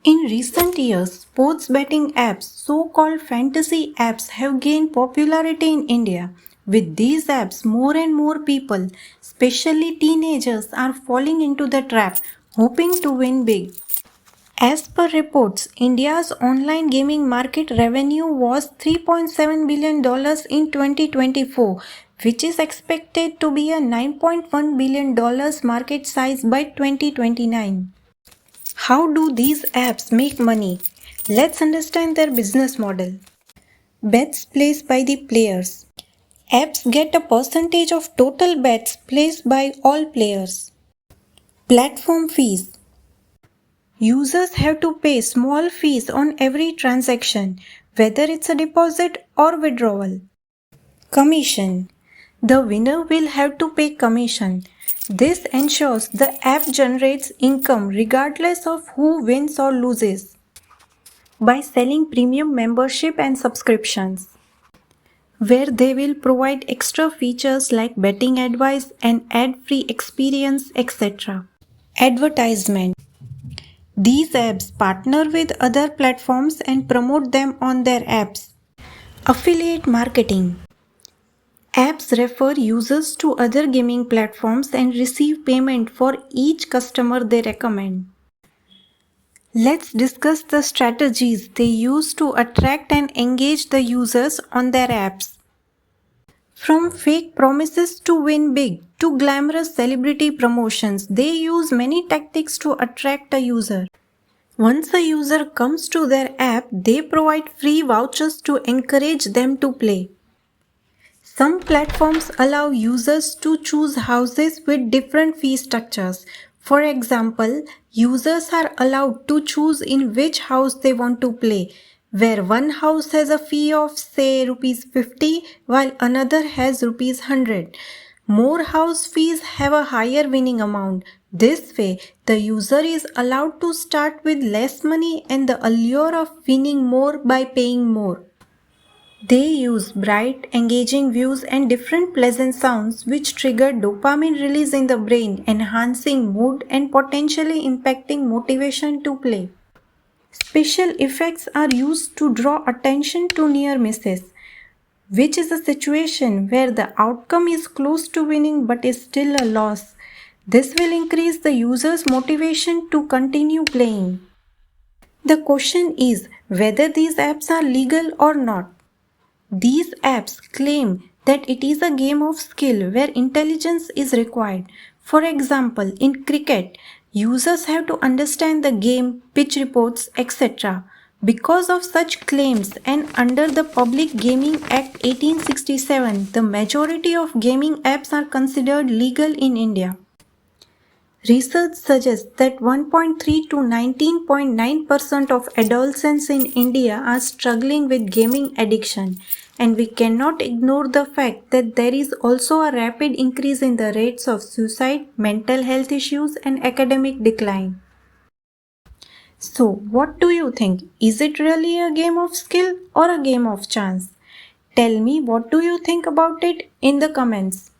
In recent years, sports betting apps, so-called fantasy apps, have gained popularity in India. With these apps, more and more people, especially teenagers, are falling into the trap, hoping to win big. As per reports, India's online gaming market revenue was $3.7 billion in 2024, which is expected to be a $9.1 billion market size by 2029. How do these apps make money? Let's understand their business model. Bets placed by the players. Apps get a percentage of total bets placed by all players. Platform fees. Users have to pay small fees on every transaction, whether it's a deposit or withdrawal. Commission. The winner will have to pay commission. This ensures the app generates income regardless of who wins or loses. By selling premium membership and subscriptions, where they will provide extra features like betting advice and ad-free experience, etc. Advertisement. These apps partner with other platforms and promote them on their apps. Affiliate marketing. Apps refer users to other gaming platforms and receive payment for each customer they recommend. Let's discuss the strategies they use to attract and engage the users on their apps. From fake promises to win big to glamorous celebrity promotions, they use many tactics to attract a user. Once a user comes to their app, they provide free vouchers to encourage them to play. Some platforms allow users to choose houses with different fee structures. For example, users are allowed to choose in which house they want to play, where one house has a fee of say rupees 50 while another has rupees 100. More house fees have a higher winning amount. This way, the user is allowed to start with less money and the allure of winning more by paying more. They use bright, engaging views and different pleasant sounds which trigger dopamine release in the brain, enhancing mood and potentially impacting motivation to play. Special effects are used to draw attention to near misses, which is a situation where the outcome is close to winning but is still a loss. This will increase the user's motivation to continue playing. The question is whether these apps are legal or not. These apps claim that it is a game of skill where intelligence is required. For example, in cricket, users have to understand the game, pitch reports, etc. Because of such claims and under the Public Gaming Act 1867, the majority of gaming apps are considered legal in India. Research suggests that 1.3 to 19.9% of adolescents in India are struggling with gaming addiction, and we cannot ignore the fact that there is also a rapid increase in the rates of suicide, mental health issues, and academic decline. So, what do you think? Is it really a game of skill or a game of chance? Tell me what do you think about it in the comments.